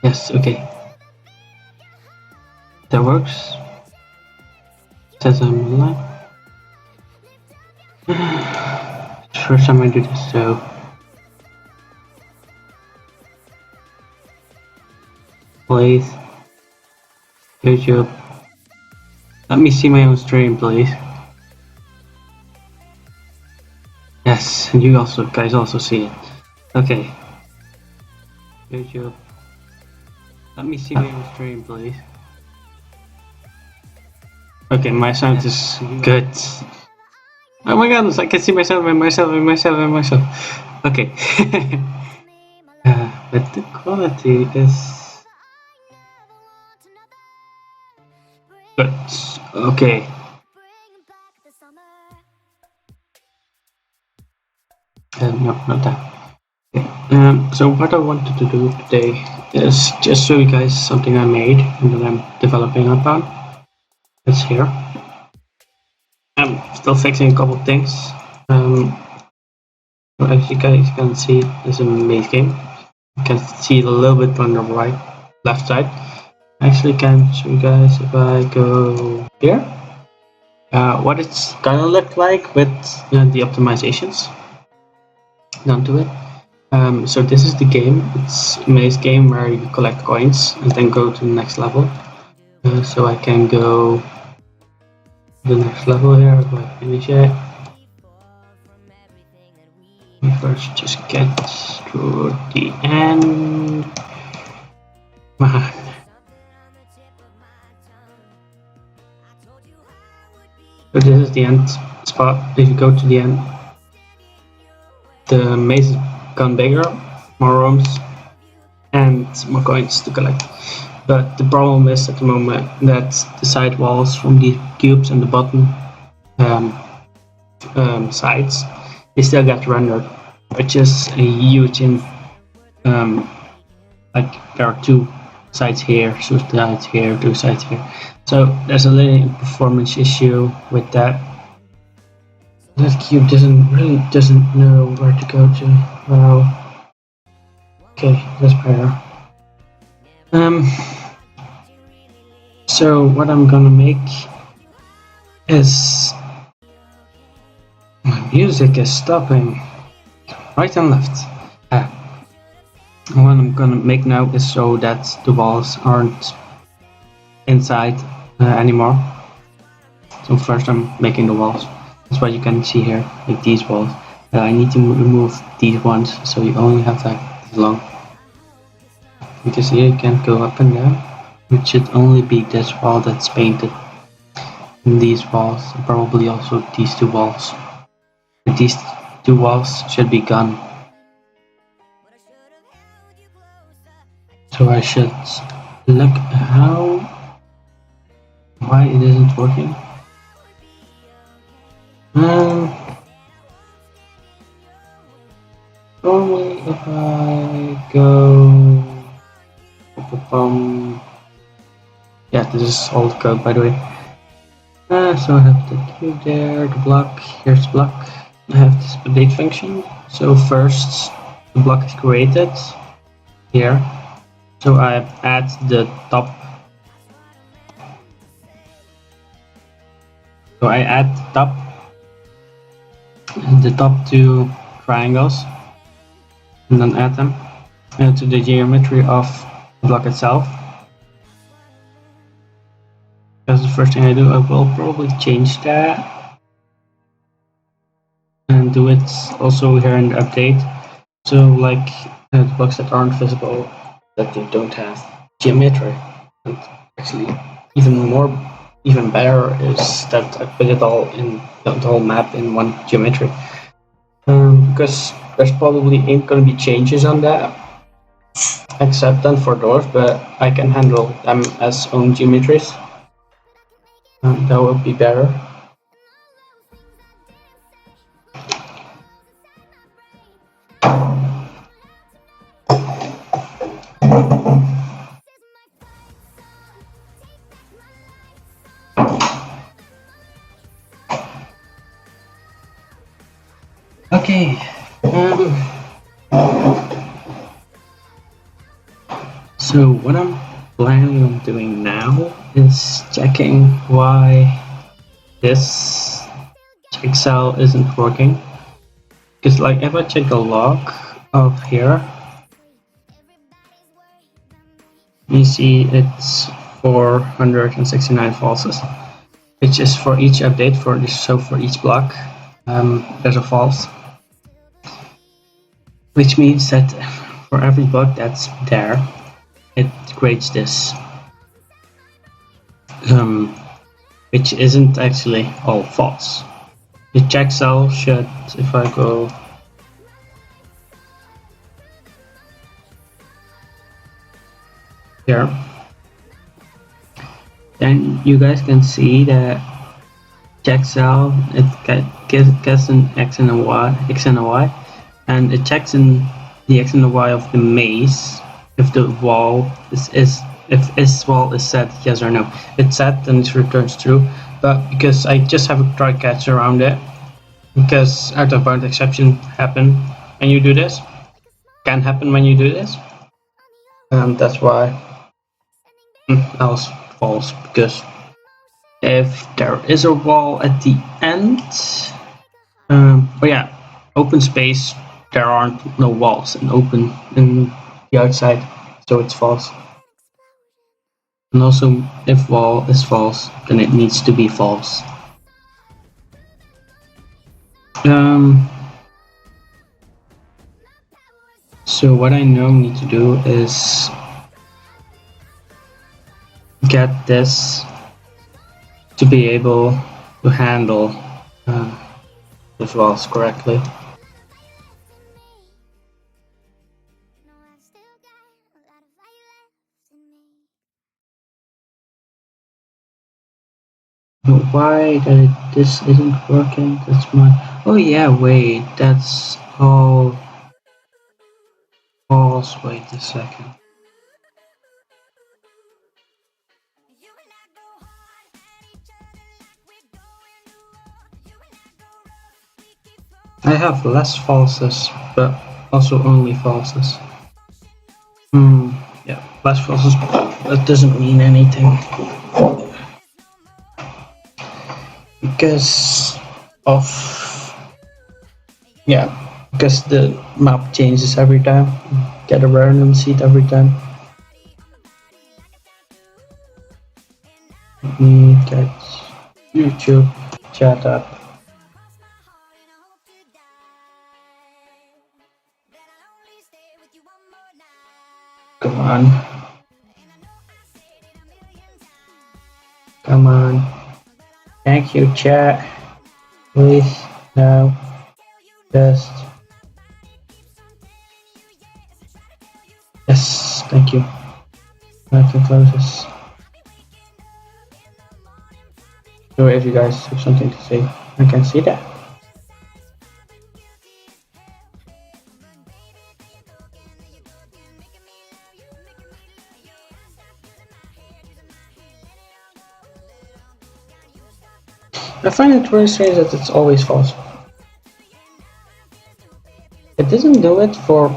Yes, okay. That works. Says I'm online. First time I do this, so please, YouTube, let me see my own stream, please. Yes, and you also guys also see it. Okay. YouTube, let me see my own stream, please. Okay, my sound is good. Oh my goodness, I can see myself and myself and myself and myself. Okay. But the quality is good. Okay. No, not that. Okay. So what I wanted to do today is just show you guys something I made and that I'm developing upon. It's here. I'm still fixing a couple things. As you guys can see, it's a maze game. You can see it a little bit on the left side. I actually can show you guys if I go here. What it's gonna look like with the optimizations done to it. So this is the game. It's a maze game where you collect coins and then go to the next level. So I can go to the next level here if I finish it. We first just get to the end. Man. So this is the end spot. If you go to the end, the maze has gone bigger, more rooms, and more coins to collect. But the problem is at the moment that the side walls from the cubes and the bottom sides, they still get rendered, which is a huge like there are two sides here, two sides here, two sides here. So there's a little performance issue with that. That cube doesn't know where to go to. Wow. Okay, that's better. So what I'm gonna make is my music is stopping right and left. What I'm gonna make now is so that the walls aren't inside anymore. So first I'm making the walls. That's what you can see here, like these walls. I need to remove these ones, so you only have like this long. You can see you can't go up and down. It should only be this wall that's painted. And these walls, and probably also these two walls. But these two walls should be gone. So I should look why it isn't working. Normally if I go yeah, this is old code by the way. So I have the cube there, the block, here's the block. I have this update function. So first the block is created here. So I add the top. So I add the top two triangles and then add them to the geometry of the block itself. That's the first thing I do. I will probably change that and do it also here in the update. So like the blocks that aren't visible, that they don't have geometry. And actually even better is that I put it all in the whole map in one geometry. Because there's probably ain't gonna be changes on that except then for doors, but I can handle them as own geometries. That will be better. Okay. So So what I'm planning on doing now is checking why this check cell isn't working. Because like if I check the log of here, you see it's 469 falses, which is for each update for this. So for each block, there's a false, which means that for every block that's there, it creates this, which isn't actually all false. The check cell should, if I go here, then you guys can see that check cell, it gets an x and a y, and it checks in the x and the y of the maze if the wall if this wall is set yes or no. If it's set, then it returns true. But because I just have a try catch around it, because out of bounds exception happen when you do this, can happen when you do this, and that's why I was false. Because if there is a wall at the end, but yeah, open space, there aren't no walls and open in the outside, so it's false. And also, if wall is false, then it needs to be false. So what I now need to do is get this to be able to handle the walls correctly. But why that this isn't working? That's my. Oh yeah, wait, that's all false. Wait a second. I have less falses, but also only falses. Yeah, less falses. That doesn't mean anything. Because of because the map changes every time. Get a random seed every time. Let me get YouTube chat up. Come on. Come on. Thank you, chat. Please, now. Just. Yes, thank you. I can close this. So if you guys have something to say, I can see that. I find it very strange that it's always false. It doesn't do it for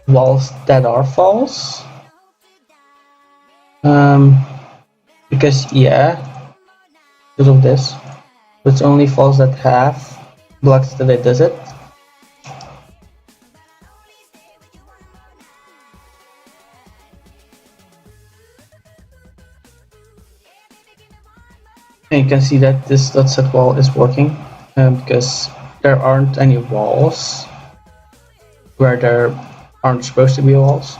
walls that are false. Because because of this, it's only false that have blocks that it does it. And you can see that this dot set wall is working because there aren't any walls where there aren't supposed to be walls.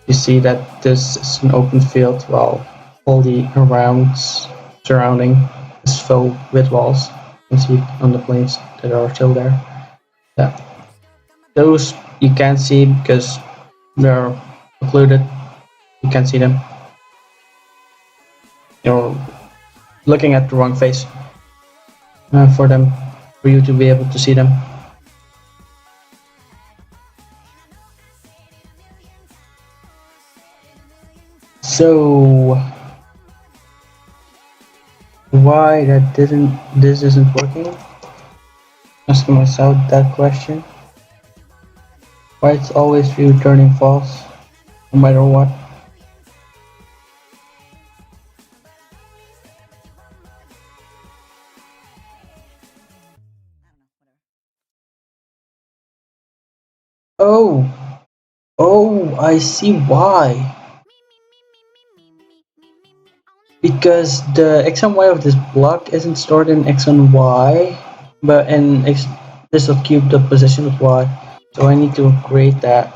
You see that this is an open field while all the surrounding is filled with walls. You can see on the planes that are still there. Yeah. Those you can't see because they're occluded. You can't see them. You're looking at the wrong face for you to be able to see them. So why this isn't working? Asking myself that question. Why it's always returning false? no matter what. Oh, I see why. Because the x and y of this block isn't stored in x and y, but in x, this will keep the position of y. So I need to create that.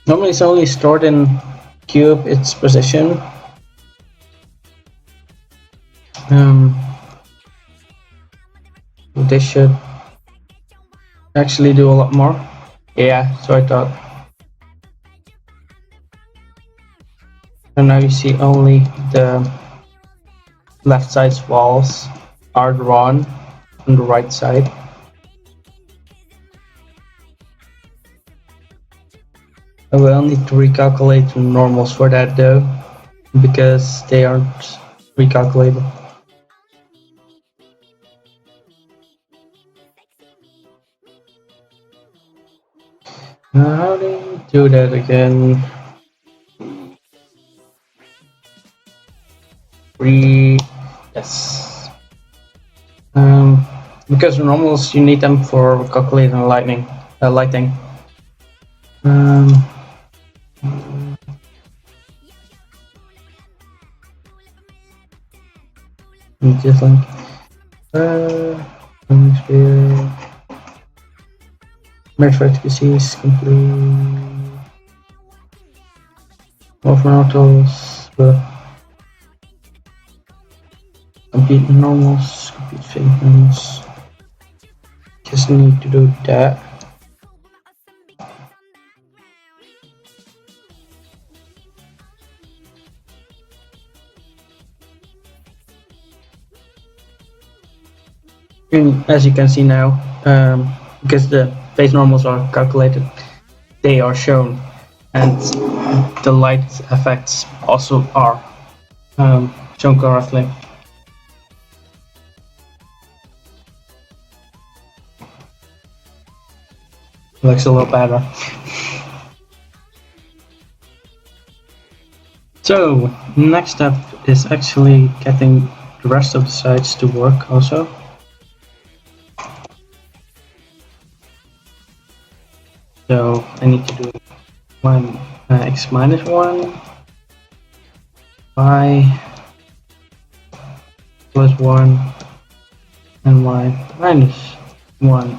Normally it's only stored in cube its position. This should actually do a lot more. Yeah, so I thought. So now you see only the left side's walls are drawn on the right side. I will need to recalculate the normals for that though, because they aren't recalculated. How do you do that again? Yes. Because normals you need them for calculating lighting. Just like sphere. Merge vertices complete. Over autos, but complete normals, complete figments. Just need to do that. And as you can see now, because the phase normals are calculated, they are shown, and the light effects also are shown correctly. Looks a little better. So next step is actually getting the rest of the sides to work also. So I need to do one x minus 1, y plus 1, and y minus 1.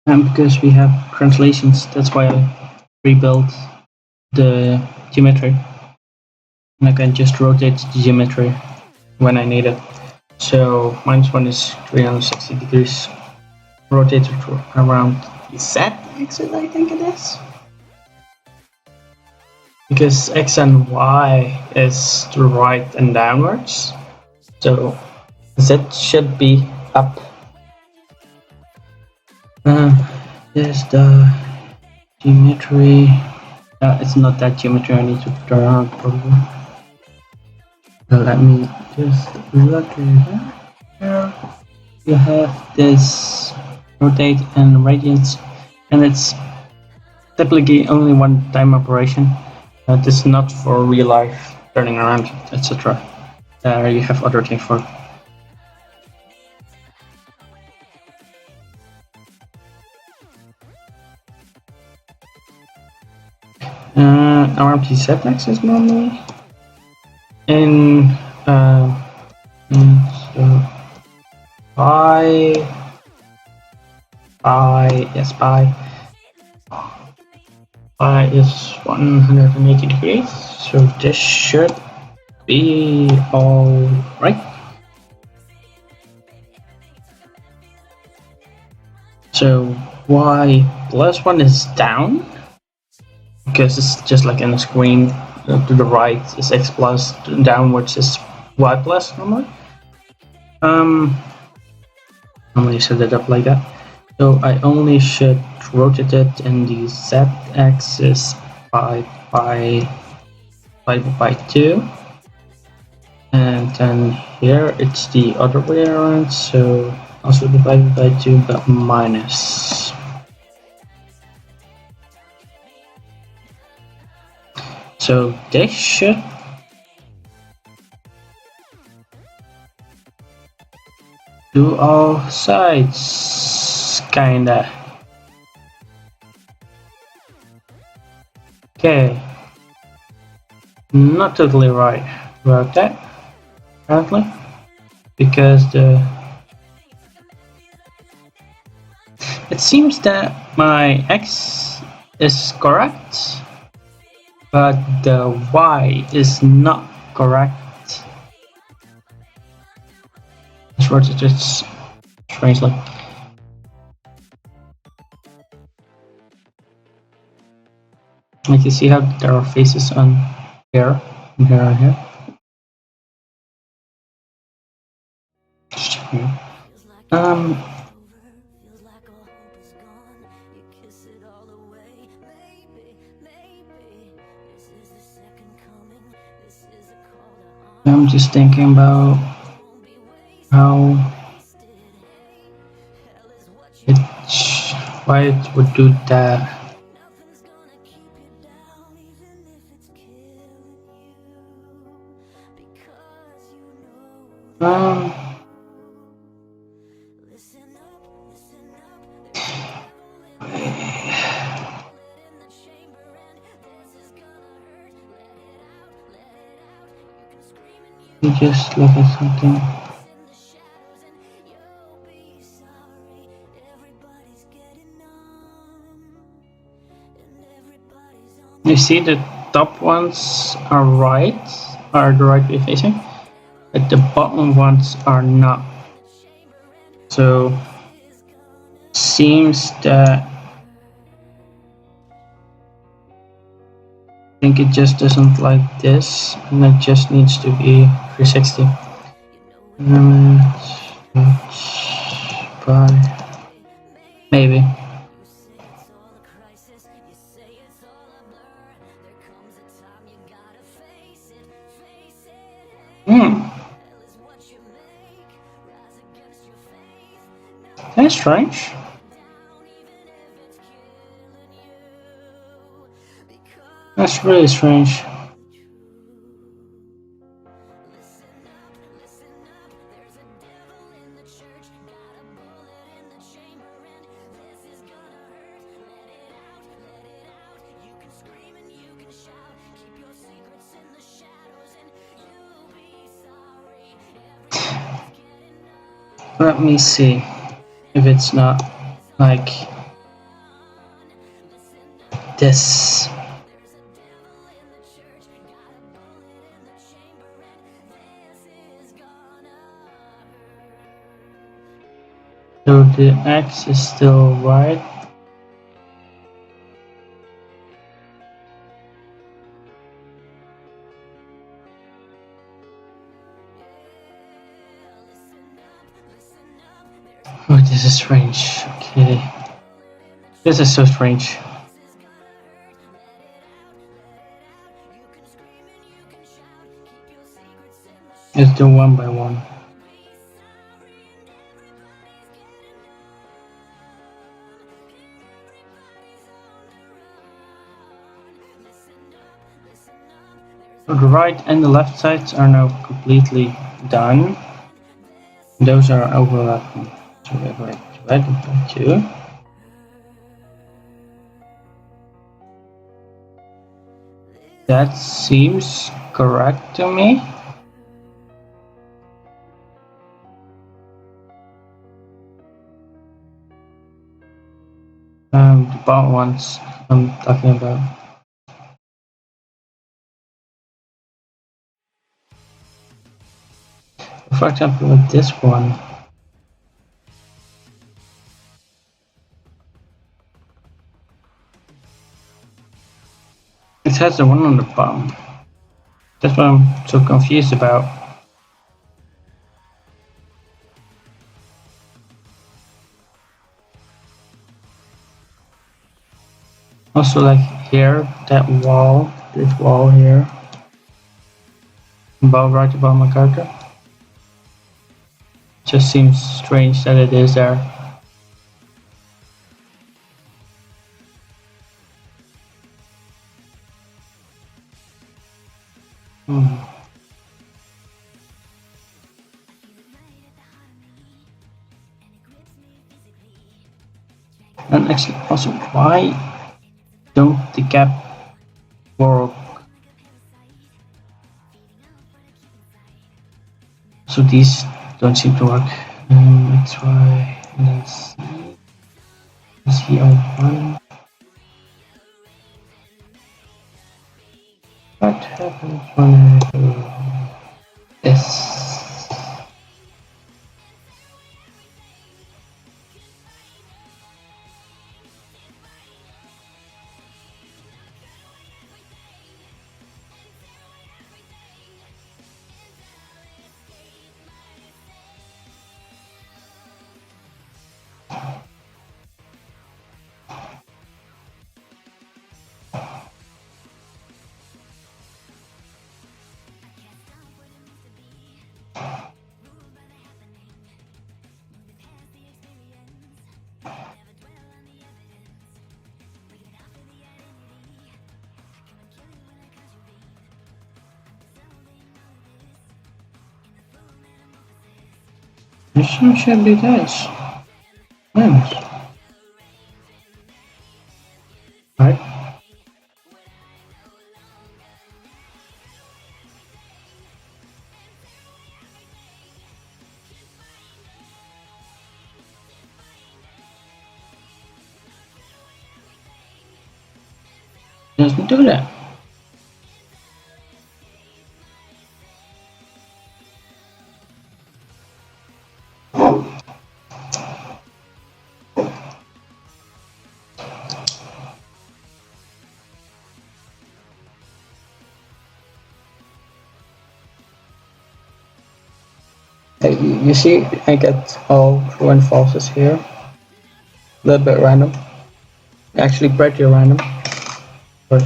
And because we have translations, that's why I rebuilt the geometry. And I can just rotate the geometry when I need it. So -1 is 360 degrees rotated around the Z axis, I think it is. Because X and Y is to right and downwards. So Z should be up. There's the geometry. It's not that geometry, I need to turn around probably. Let me just look at that. Here you have this rotate and radiance, and it's typically only one time operation. This is not for real life turning around, etc. You have other things for it. Around the Z axis normally. In so pi, yes, pi is 180 degrees, so this should be all right. So y plus 1 is down, because it's just like in the screen. To the right is x plus, downwards is y plus normally. Normally set it up like that. So I only should rotate it in the z axis by pi divided by 2. And then here it's the other way around, so also divided by 2 but minus. So this should do all sides, kinda. Okay, not totally right about that, apparently, because it seems that my X is correct, but the Y is not correct. This word is just strangely. Like you see how there are faces on here, and here, and here. Just checking it. I'm just thinking about how why it would do that. You just look at something. You see the top ones are the right way facing, but the bottom ones are not. So seems that I think it just doesn't like this, and it just needs to be 360. Maybe. That's strange. That's really strange. Let me see if it's not like this. So the X is still right. Oh, this is strange. Okay. This is so strange. Let's do one by one. So the right and the left sides are now completely done. Those are overlapping. So we have like divided by 2. That seems correct to me. The bottom ones I'm talking about. For example, with this one. It has the one on the bottom. That's what I'm so confused about. Also, like here, this wall here, above, right above my character. Just seems strange that it is there. Hmm. And actually, also, why don't the gap work? So these don't seem to work. Let's try. Let's see on one. What happens when I do this? This one should be nice. Nice. Right? Doesn't do that. You see, I get all true and falses here. A little bit random. Actually, pretty random. But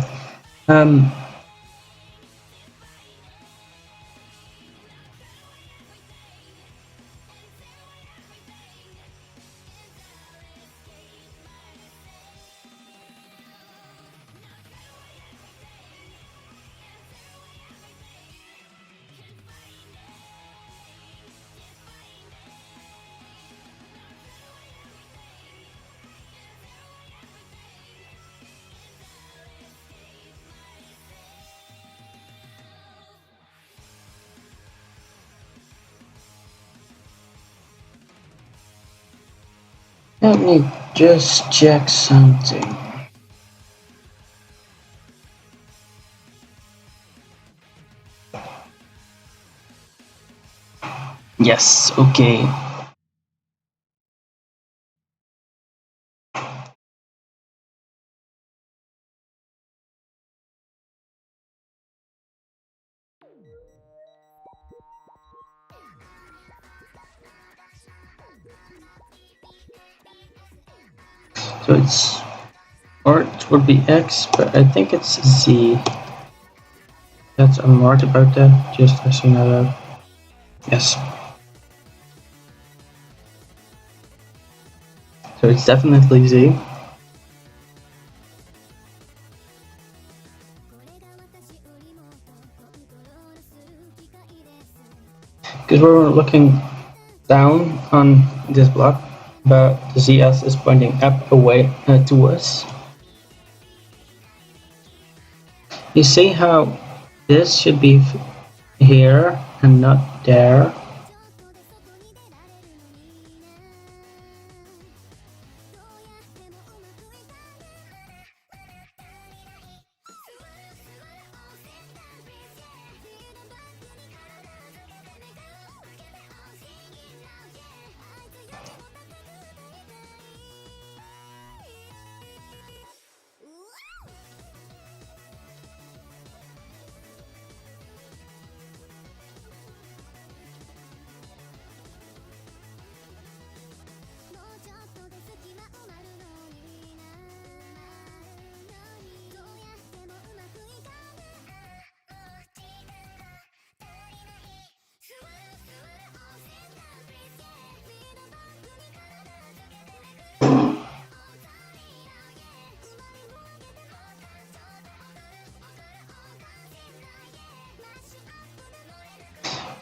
let me just check something. Yes, okay. So it's, or it would be X, but I think it's Z. That's, I'm worried about that, just as you know that. Yes. So it's definitely Z. Because we're looking down on this block, but the ZS is pointing up away to us. You see how this should be here and not there?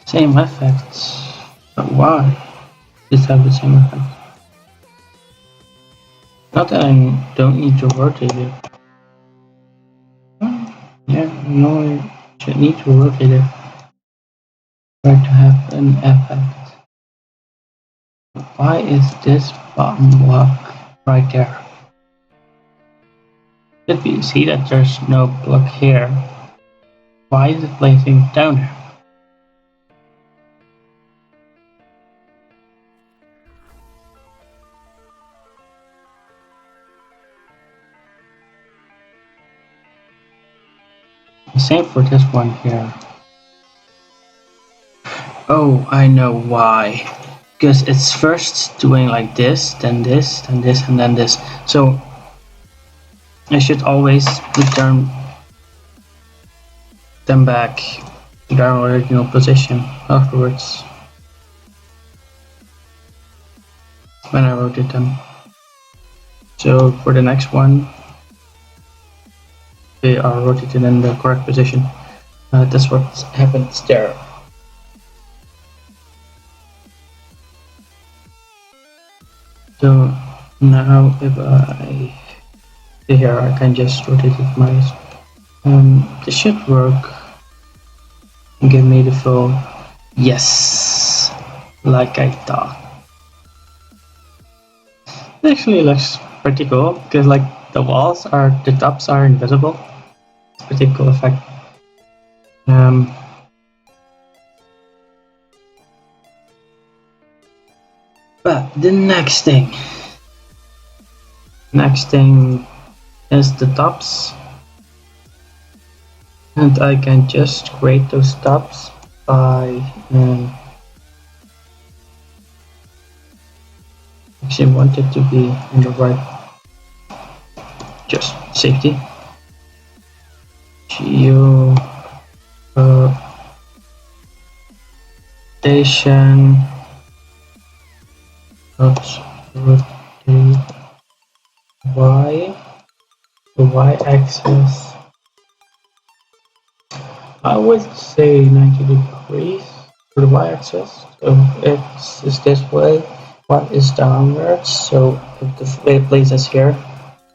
Same effects. But why? Just have the same effect. Not that I don't need to rotate it. Yeah, no, I should need to rotate it. Try to have an effect. Why is this button block right there? If you see that there's no block here, why is it placing down here? The same for this one here. Oh, I know why. Because it's first doing like this, then this, then this, and then this. So I should always return them back to their original position afterwards when I rotate them. So for the next one, they are rotated in the correct position. That's what happens there. So now if I see here, I can just rotate it my this should work and give me the full yes, like I thought. It actually looks pretty cool because like the tops are invisible. It's a pretty cool effect. But the next thing is the tops, and I can just create those tops by actually want it to be in the right, just safety. Geo rotation. Let's rotate the y-axis. I would say 90 degrees for the y-axis. So if it's this way, y is downwards. So if the way it places here,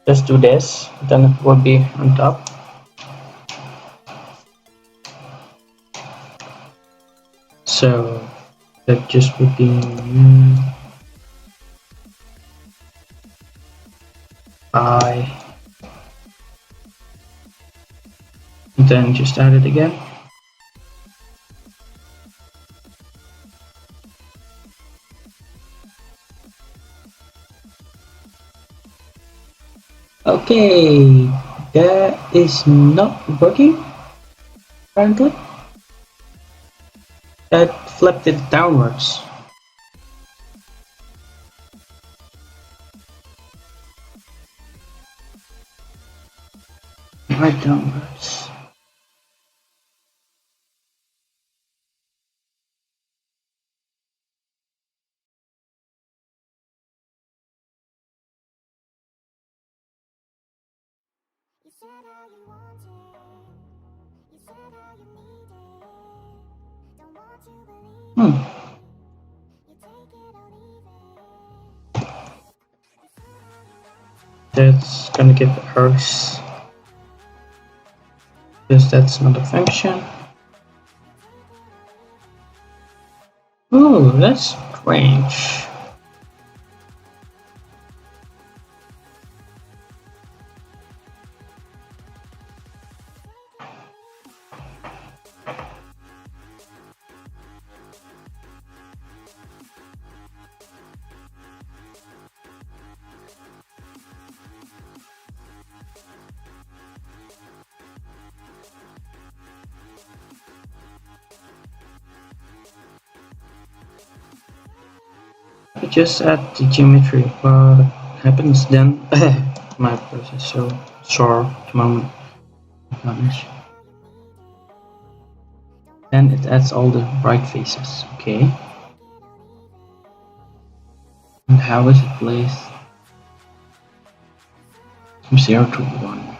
just do this, then it will be on top. So that just would be I, and then just add it again. Okay, that is not working apparently. That flipped it downwards. Right downwards. That's gonna give errors because that's not a function. Oh, that's strange. I just add the geometry. What happens then? My process is so sore at the moment. Then it adds all the right faces. Okay. And how is it placed? From 0 to 1.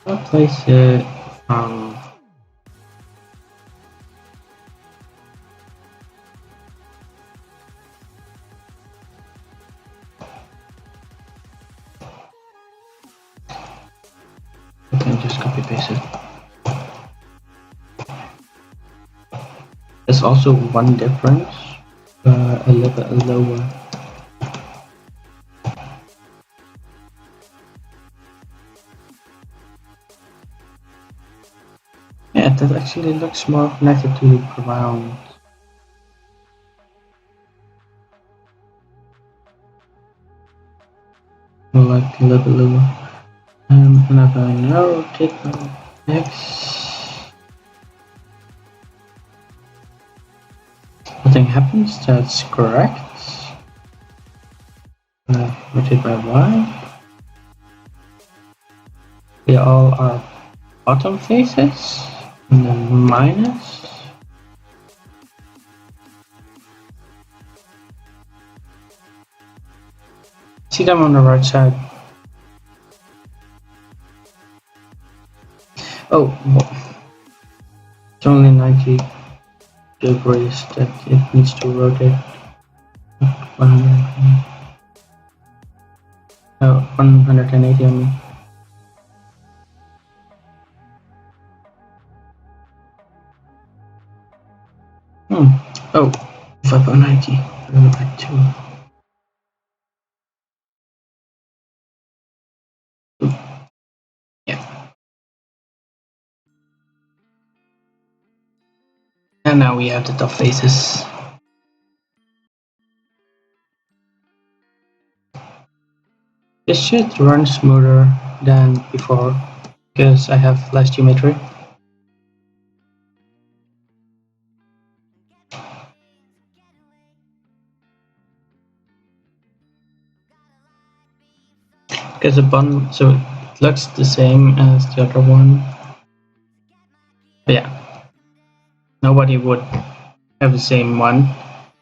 I'll place it from just copy paste it. There's also one difference, a little bit lower. Yeah, that actually looks more connected to the ground. More like a little bit lower. And I'm going to rotate my X. Nothing happens, that's correct. Rotate by Y. They all are bottom faces. And then minus. See them on the right side. Oh, it's only 90 degrees that it needs to rotate. 100. Oh, 180 I mean. Oh, 590 divided by 2. Yeah. And now we have the top faces. This should run smoother than before because I have less geometry. Because the button, so it looks the same as the other one. But yeah, nobody would have the same one.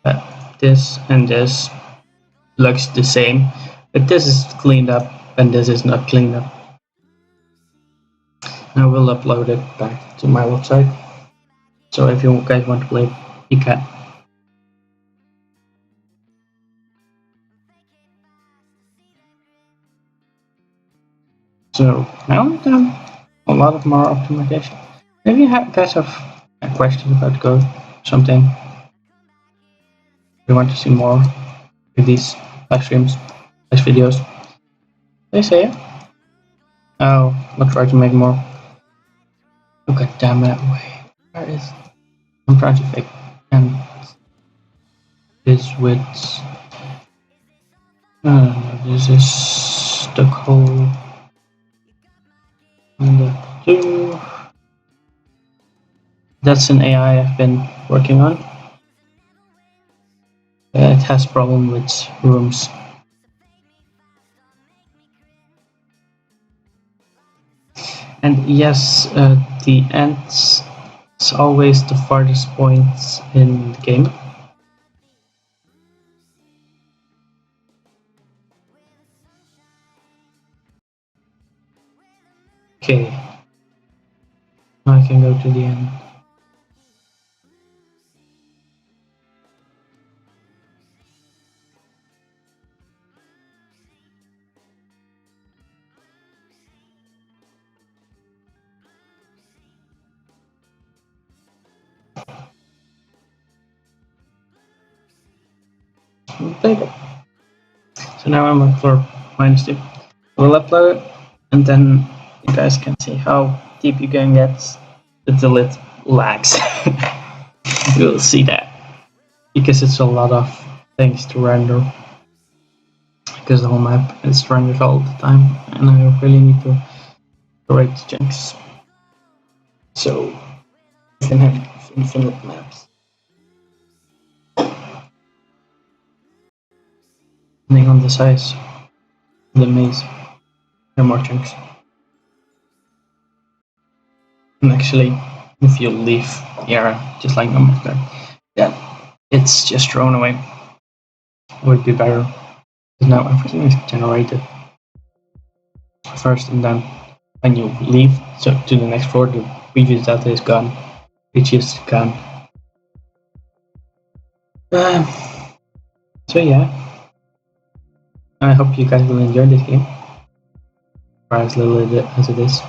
But this and this looks the same, but this is cleaned up and this is not cleaned up. I will upload it back to my website. So if you guys want to play, you can. So now we've done a lot of more optimization. Maybe you guys have questions about code, something you want to see more with these live streams, live videos. They say it. I'll try to make more. Okay, damn it. Wait, where is? I'm trying to fake and this width. This is the code. And 2. That's an AI I've been working on. It has problem with rooms. And yes, the end is always the farthest point in the game. Okay, now I can go to the end. So now I'm on floor -2. We'll upload it, and then you guys can see how deep you can get until it lags. You'll see that because it's a lot of things to render. Because the whole map is rendered all the time, and I really need to correct chunks. So you can have infinite maps. Depending on the size of the maze, there are more chunks. And actually, if you leave the area, just like no matter, yeah, it's just thrown away. It would be better. Because now everything is generated first, and then when you leave to the next floor, the previous data is gone, which is gone. So yeah, I hope you guys will enjoy this game, or as little as it is.